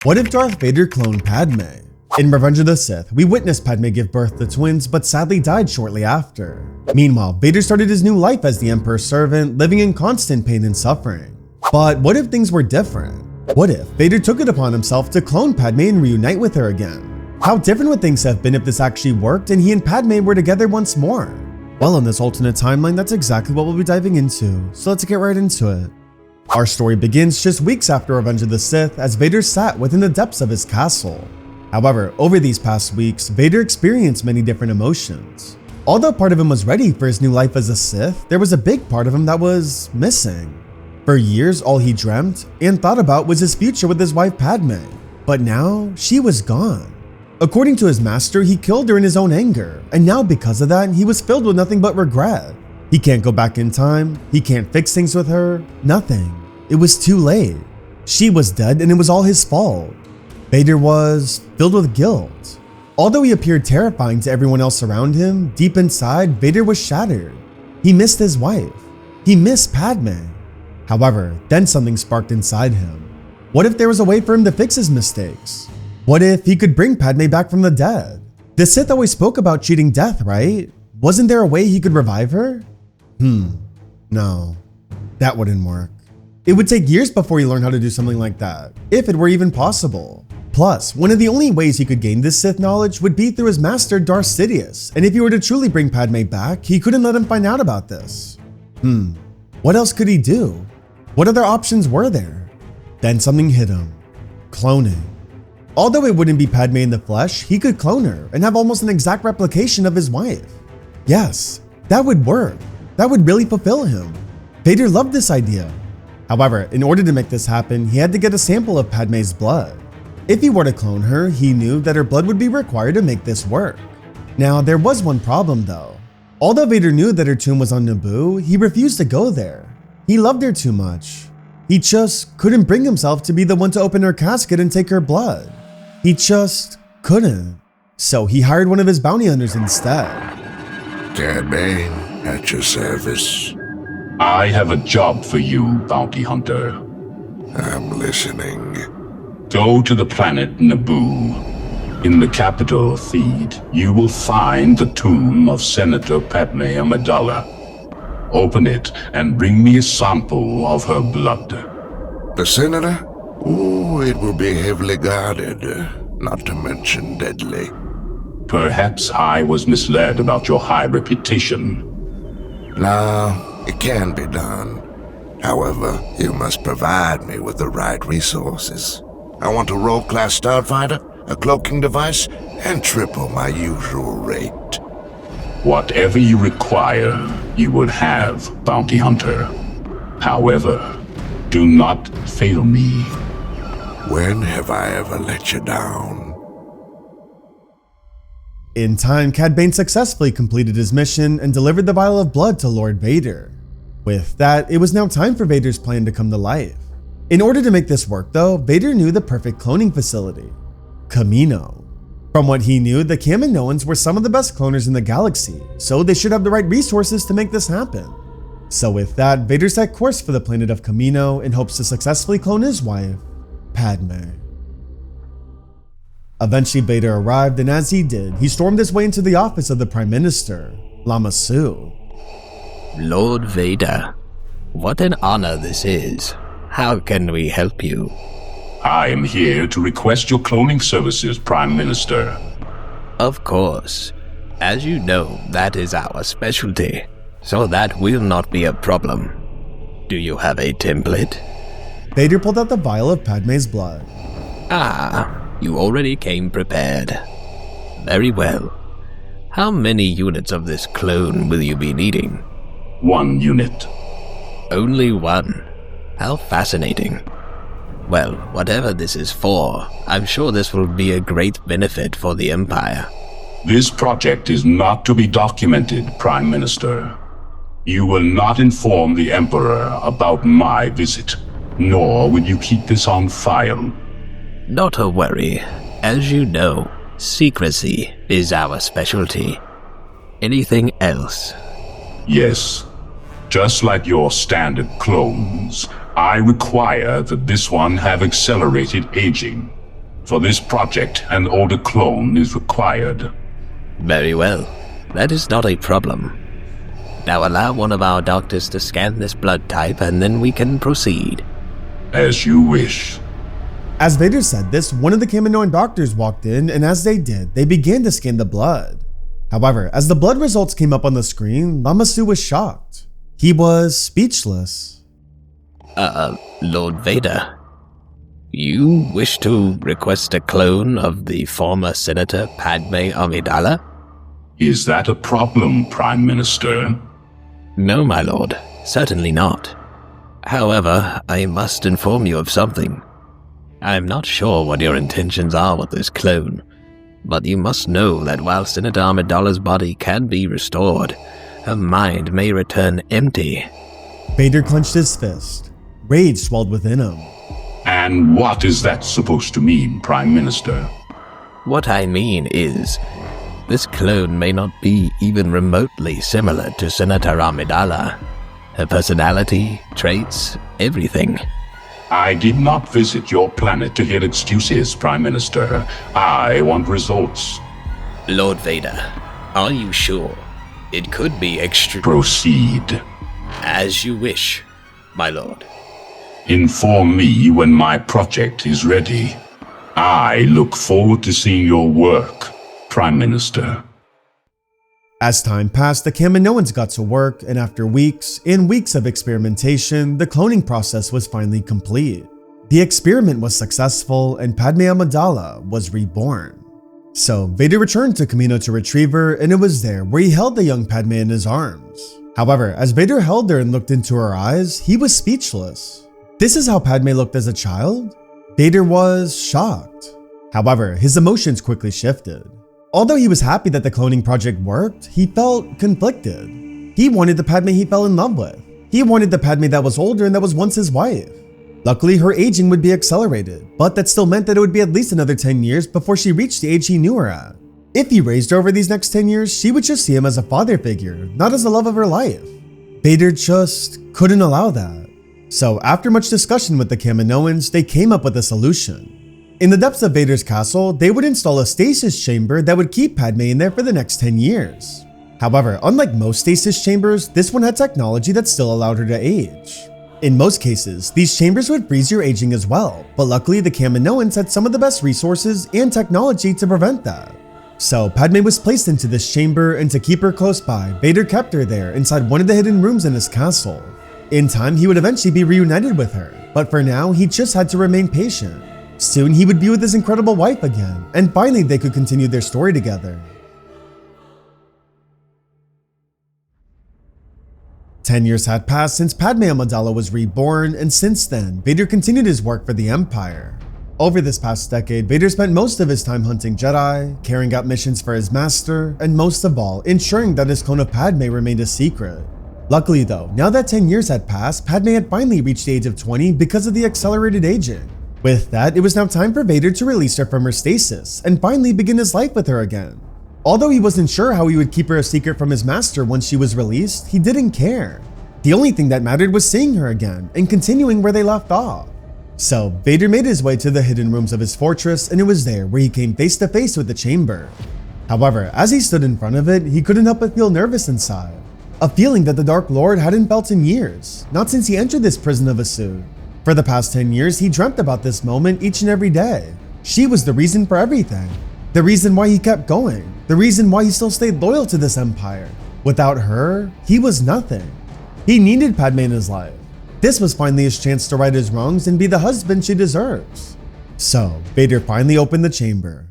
What if Darth Vader cloned Padme? In Revenge of the Sith, we witnessed Padme give birth to twins but sadly died shortly after. Meanwhile, Vader started his new life as the Emperor's servant, living in constant pain and suffering. But what if things were different? What if Vader took it upon himself to clone Padme and reunite with her again? How different would things have been if this actually worked and he and Padme were together once more? Well, in this alternate timeline, that's exactly what we'll be diving into, so let's get right into it. Our story begins just weeks after Revenge of the Sith as Vader sat within the depths of his castle. However, over these past weeks, Vader experienced many different emotions. Although part of him was ready for his new life as a Sith, there was a big part of him that was missing. For years, all he dreamt and thought about was his future with his wife Padme, but now she was gone. According to his master, he killed her in his own anger, and now because of that, he was filled with nothing but regret. He can't go back in time, he can't fix things with her, nothing. It was too late. She was dead and it was all his fault. Vader was filled with guilt. Although he appeared terrifying to everyone else around him, deep inside, Vader was shattered. He missed his wife. He missed Padme. However, then something sparked inside him. What if there was a way for him to fix his mistakes? What if he could bring Padme back from the dead? The Sith always spoke about cheating death, right? Wasn't there a way he could revive her? No, that wouldn't work. It would take years before he learned how to do something like that, if it were even possible. Plus, one of the only ways he could gain this Sith knowledge would be through his master Darth Sidious, and if he were to truly bring Padme back, he couldn't let him find out about this. What else could he do? What other options were there? Then something hit him. Cloning. Although it wouldn't be Padme in the flesh, he could clone her and have almost an exact replication of his wife. Yes, that would work. That would really fulfill him. Vader loved this idea. However, in order to make this happen, he had to get a sample of Padme's blood. If he were to clone her, he knew that her blood would be required to make this work. Now, there was one problem though. Although Vader knew that her tomb was on Naboo, he refused to go there. He loved her too much. He just couldn't bring himself to be the one to open her casket and take her blood. He just couldn't. So he hired one of his bounty hunters instead. Cad Bane, at your service. I have a job for you, bounty hunter. I'm listening. Go to the planet Naboo. In the capital, Theed, you will find the tomb of Senator Padmé Amidala. Open it and bring me a sample of her blood. The senator? Oh, it will be heavily guarded, not to mention deadly. Perhaps I was misled about your high reputation. No. It can be done. However, you must provide me with the right resources. I want a role-class starfighter, a cloaking device, and triple my usual rate. Whatever you require, you will have, bounty hunter. However, do not fail me. When have I ever let you down? In time, Cad Bane successfully completed his mission and delivered the vial of blood to Lord Vader. With that, it was now time for Vader's plan to come to life. In order to make this work though, Vader knew the perfect cloning facility, Kamino. From what he knew, the Kaminoans were some of the best cloners in the galaxy, so they should have the right resources to make this happen. So with that, Vader set course for the planet of Kamino in hopes to successfully clone his wife, Padme. Eventually, Vader arrived, and as he did, he stormed his way into the office of the Prime Minister, Lama Su. Lord Vader, what an honor this is. How can we help you? I am here to request your cloning services, Prime Minister. Of course. As you know, that is our specialty, so that will not be a problem. Do you have a template? Vader pulled out the vial of Padme's blood. Ah, you already came prepared. Very well. How many units of this clone will you be needing? 1 unit. Only 1? How fascinating. Well, whatever this is for, I'm sure this will be a great benefit for the Empire. This project is not to be documented, Prime Minister. You will not inform the Emperor about my visit, nor will you keep this on file. Not a worry. As you know, secrecy is our specialty. Anything else? Yes. Just like your standard clones, I require that this one have accelerated aging. For this project, an older clone is required. Very well. That is not a problem. Now allow one of our doctors to scan this blood type and then we can proceed. As you wish. As Vader said this, one of the Kaminoan doctors walked in, and as they did, they began to scan the blood. However, as the blood results came up on the screen, Lama Su was shocked. He was speechless. Lord Vader, you wish to request a clone of the former Senator Padmé Amidala? Is that a problem, Prime Minister? No, my lord, certainly not. However, I must inform you of something. I'm not sure what your intentions are with this clone, but you must know that while Senator Amidala's body can be restored, her mind may return empty. Vader clenched his fist. Rage swelled within him. And what is that supposed to mean, Prime Minister? What I mean is, this clone may not be even remotely similar to Senator Amidala. Her personality, traits, everything. I did not visit your planet to hear excuses, Prime Minister. I want results. Lord Vader, are you sure? It could be Proceed. As you wish, my lord. Inform me when my project is ready. I look forward to seeing your work, Prime Minister. As time passed, the Kaminoans got to work, and after weeks and weeks of experimentation, the cloning process was finally complete. The experiment was successful, and Padmé Amidala was reborn. So Vader returned to Kamino to retrieve her, and it was there where he held the young Padmé in his arms. However, as Vader held her and looked into her eyes, he was speechless. This is how Padmé looked as a child? Vader was shocked. However, his emotions quickly shifted. Although he was happy that the cloning project worked, he felt conflicted. He wanted the Padmé he fell in love with. He wanted the Padmé that was older and that was once his wife. Luckily, her aging would be accelerated, but that still meant that it would be at least another 10 years before she reached the age he knew her at. If he raised her over these next 10 years, she would just see him as a father figure, not as the love of her life. Vader just couldn't allow that. So after much discussion with the Kaminoans, they came up with a solution. In the depths of Vader's castle, they would install a stasis chamber that would keep Padmé in there for the next 10 years. However, unlike most stasis chambers, this one had technology that still allowed her to age. In most cases, these chambers would freeze your aging as well, but luckily the Kaminoans had some of the best resources and technology to prevent that. So Padmé was placed into this chamber, and to keep her close by, Vader kept her there inside one of the hidden rooms in his castle. In time, he would eventually be reunited with her, but for now, he just had to remain patient. Soon he would be with his incredible wife again, and finally they could continue their story together. 10 years had passed since Padmé Amidala was reborn, and since then, Vader continued his work for the Empire. Over this past decade, Vader spent most of his time hunting Jedi, carrying out missions for his master, and most of all, ensuring that his clone of Padmé remained a secret. Luckily though, now that 10 years had passed, Padmé had finally reached the age of 20 because of the accelerated aging. With that, it was now time for Vader to release her from her stasis and finally begin his life with her again. Although he wasn't sure how he would keep her a secret from his master once she was released, he didn't care. The only thing that mattered was seeing her again and continuing where they left off. So Vader made his way to the hidden rooms of his fortress, and it was there where he came face to face with the chamber. However, as he stood in front of it, he couldn't help but feel nervous inside. A feeling that the Dark Lord hadn't felt in years, not since he entered this prison of a suit. For the past 10 years, he dreamt about this moment each and every day. She was the reason for everything. The reason why he kept going. The reason why he still stayed loyal to this empire. Without her, he was nothing. He needed Padmé in his life. This was finally his chance to right his wrongs and be the husband she deserves. So, Vader finally opened the chamber.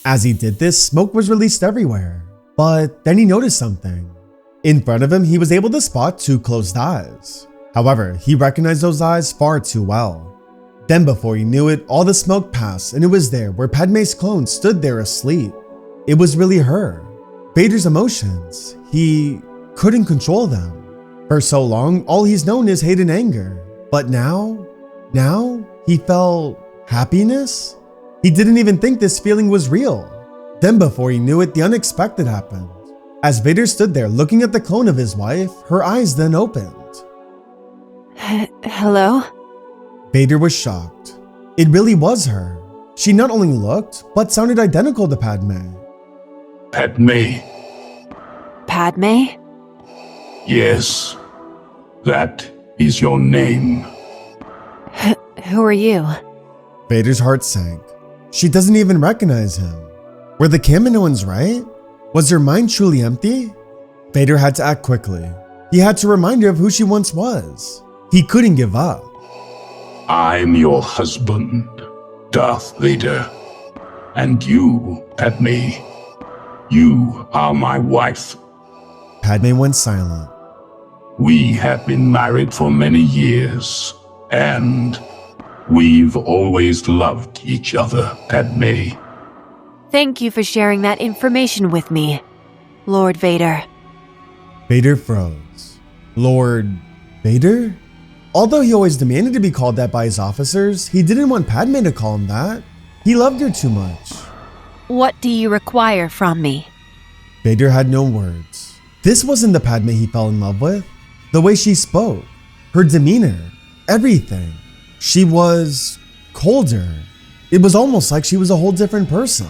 As he did this, smoke was released everywhere. But then he noticed something. In front of him, he was able to spot two closed eyes. However, he recognized those eyes far too well. Then before he knew it, all the smoke passed, and it was there where Padmé's clone stood there asleep. It was really her. Vader's emotions, he couldn't control them. For so long, all he's known is hate and anger. But now he felt happiness? He didn't even think this feeling was real. Then before he knew it, the unexpected happened. As Vader stood there looking at the clone of his wife, her eyes then opened. Hello? Vader was shocked. It really was her. She not only looked, but sounded identical to Padme. Padmé. Padme? Yes. That is your name. Who are you? Vader's heart sank. She doesn't even recognize him. Were the Kaminoans right? Was her mind truly empty? Vader had to act quickly. He had to remind her of who she once was. He couldn't give up. I'm your husband, Darth Vader. And you, Padmé, you are my wife. Padme went silent. We have been married for many years, and we've always loved each other, Padmé. Thank you for sharing that information with me, Lord Vader. Vader froze. Lord Vader? Although he always demanded to be called that by his officers, he didn't want Padme to call him that. He loved her too much. What do you require from me? Vader had no words. This wasn't the Padme he fell in love with. The way she spoke, her demeanor, everything. She was colder. It was almost like she was a whole different person.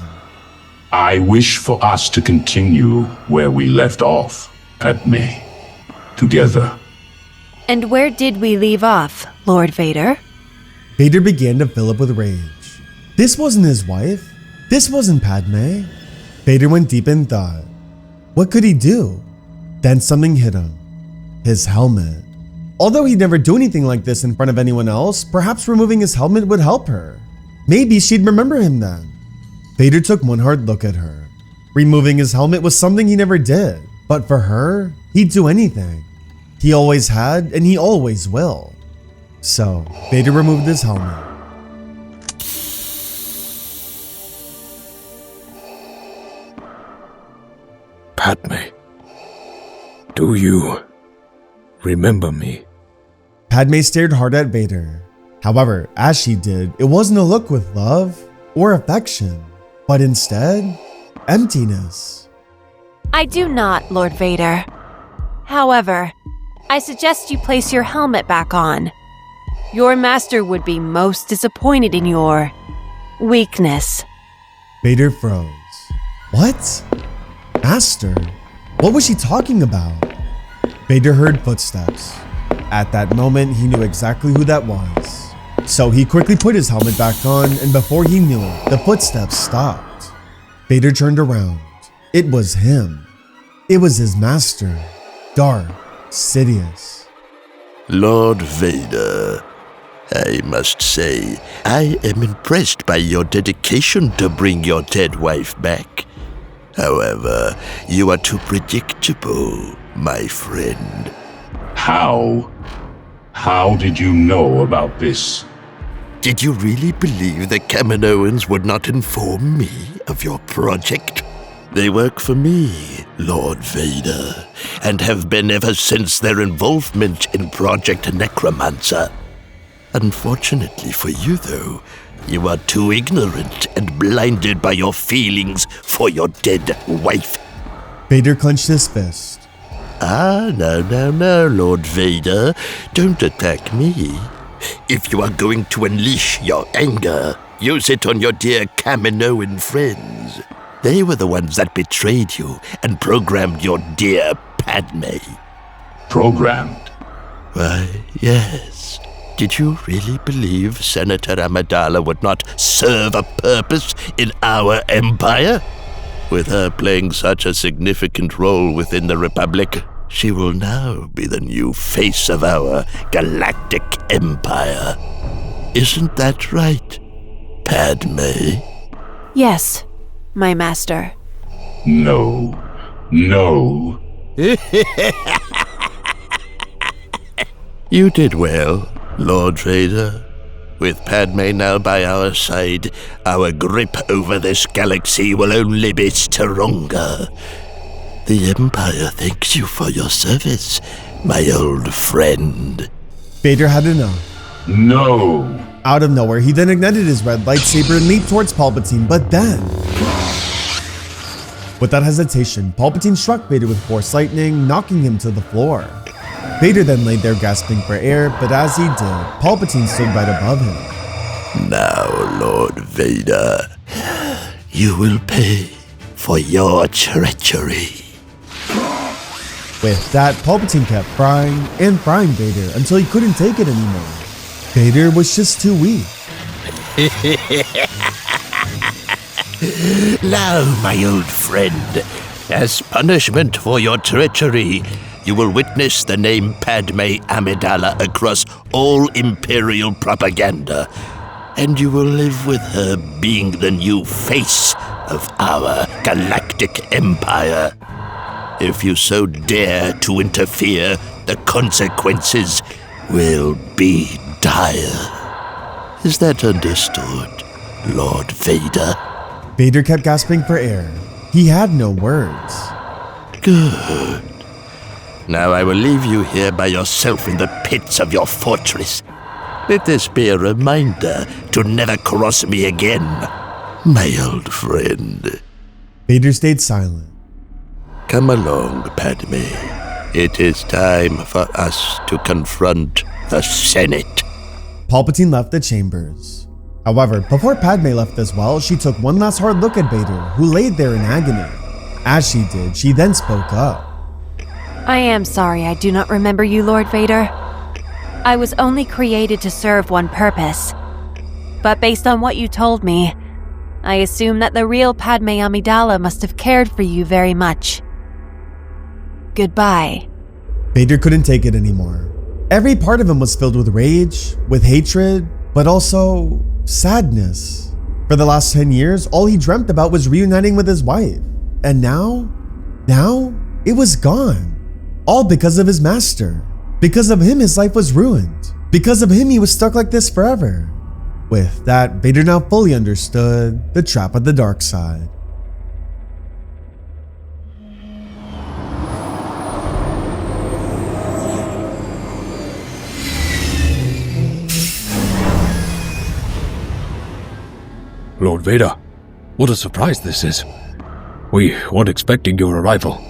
I wish for us to continue where we left off, Padmé. Together. And where did we leave off, Lord Vader? Vader began to fill up with rage. This wasn't his wife. This wasn't Padme. Vader went deep in thought. What could he do? Then something hit him. His helmet. Although he'd never do anything like this in front of anyone else, perhaps removing his helmet would help her. Maybe she'd remember him then. Vader took one hard look at her. Removing his helmet was something he never did, but for her, he'd do anything. He always had, and he always will. So, Vader removed his helmet. Padme, do you remember me? Padme stared hard at Vader. However, as she did, it wasn't a look with love or affection, but instead, emptiness. I do not, Lord Vader. However, I suggest you place your helmet back on. Your master would be most disappointed in your weakness. Vader froze. What? Master? What was she talking about? Vader heard footsteps. At that moment, he knew exactly who that was. So he quickly put his helmet back on, and before he knew it, the footsteps stopped. Vader turned around. It was him. It was his master, Darth Sidious. Lord Vader, I must say, I am impressed by your dedication to bring your dead wife back. However, you are too predictable, my friend. How? How did you know about this? Did you really believe the Kaminoans would not inform me of your project? They work for me, Lord Vader, and have been ever since their involvement in Project Necromancer. Unfortunately for you, though, you are too ignorant and blinded by your feelings for your dead wife. Vader clenched his fist. No, Lord Vader. Don't attack me. If you are going to unleash your anger, use it on your dear Kaminoan friends. They were the ones that betrayed you and programmed your dear Padme. Programmed? Why, yes. Did you really believe Senator Amidala would not serve a purpose in our empire? With her playing such a significant role within the Republic, she will now be the new face of our galactic empire. Isn't that right, Padme? Yes, my master. No. You did well, Lord Vader. With Padme now by our side, our grip over this galaxy will only be stronger. The Empire thanks you for your service, my old friend. Vader had enough. No. Out of nowhere, he then ignited his red lightsaber and leaped towards Palpatine, but then... Without hesitation, Palpatine struck Vader with Force Lightning, knocking him to the floor. Vader then laid there gasping for air, but as he did, Palpatine stood right above him. Now, Lord Vader, you will pay for your treachery. With that, Palpatine kept frying and frying Vader until he couldn't take it anymore. Vader was just too weak. Now, my old friend, as punishment for your treachery, you will witness the name Padmé Amidala across all Imperial propaganda, and you will live with her being the new face of our galactic empire. If you so dare to interfere, the consequences will be dire. Is that understood, Lord Vader? Vader kept gasping for air. He had no words. Good. Now I will leave you here by yourself in the pits of your fortress. Let this be a reminder to never cross me again, my old friend. Vader stayed silent. Come along, Padme. It is time for us to confront the Senate. Palpatine left the chambers. However, before Padme left as well, she took one last hard look at Vader, who laid there in agony. As she did, she then spoke up. I am sorry I do not remember you, Lord Vader. I was only created to serve one purpose. But based on what you told me, I assume that the real Padmé Amidala must have cared for you very much. Goodbye. Vader couldn't take it anymore. Every part of him was filled with rage, with hatred, but also sadness. For the last 10 years, all he dreamt about was reuniting with his wife. And now, it was gone. All because of his master. Because of him, his life was ruined. Because of him, he was stuck like this forever. With that, Vader now fully understood the trap of the dark side. Lord Vader, what a surprise this is. We weren't expecting your arrival.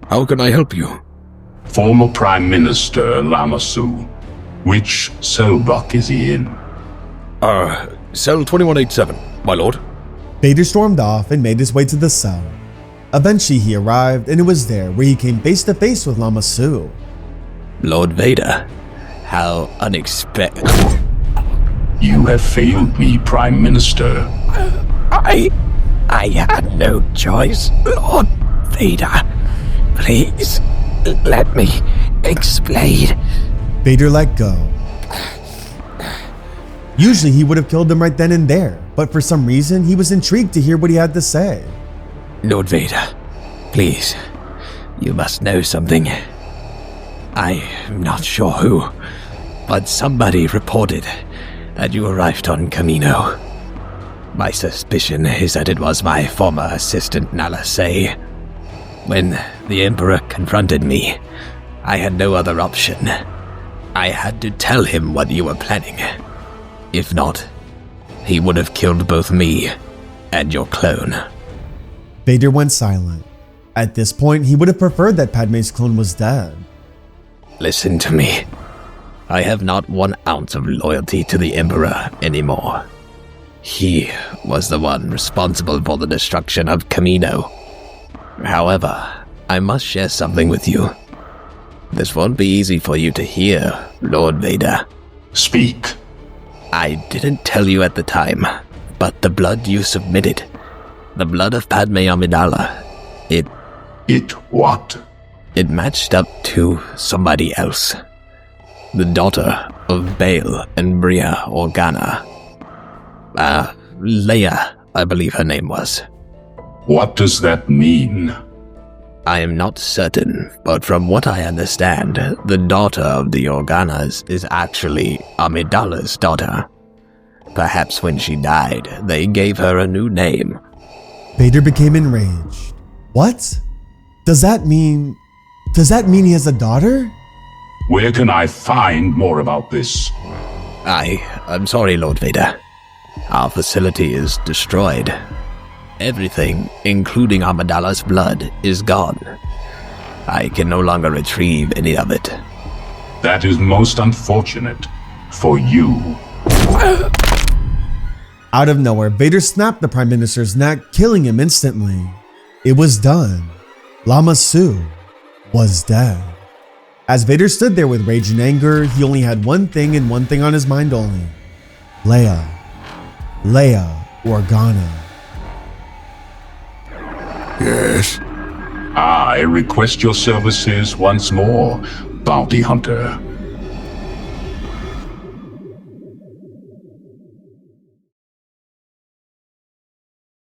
How can I help you? Former Prime Minister Lama Su. Which cell block is he in? Cell 2187, my lord. Vader stormed off and made his way to the cell. Eventually he arrived, and it was there where he came face to face with Lama Su. Lord Vader, how unexpected. You have failed me, Prime Minister. I had no choice, Lord Vader. Please, let me explain. Vader let go. Usually he would have killed him right then and there, but for some reason he was intrigued to hear what he had to say. Lord Vader, please, you must know something. I'm not sure who, but somebody reported that you arrived on Kamino. My suspicion is that it was my former assistant Nala Se. When the Emperor confronted me, I had no other option. I had to tell him what you were planning. If not, he would have killed both me and your clone. Vader went silent. At this point, he would have preferred that Padme's clone was dead. Listen to me. I have not 1 ounce of loyalty to the Emperor anymore. He was the one responsible for the destruction of Kamino. However, I must share something with you. This won't be easy for you to hear, Lord Vader. Speak. I didn't tell you at the time, but the blood you submitted, the blood of Padmé Amidala, It what? it matched up to somebody else. The daughter of Bail and Bria Organa. Leia, I believe her name was. What does that mean? I am not certain, but from what I understand, the daughter of the Organas is actually Amidala's daughter. Perhaps when she died, they gave her a new name. Vader became enraged. What? Does that mean he has a daughter? Where can I find more about this? I'm sorry, Lord Vader. Our facility is destroyed. Everything, including Amidala's blood, is gone. I can no longer retrieve any of it. That is most unfortunate for you. Out of nowhere, Vader snapped the Prime Minister's neck, killing him instantly. It was done. Lama Su was dead. As Vader stood there with rage and anger, he only had one thing and one thing on his mind only. Leia Organa. Yes? I request your services once more, bounty hunter.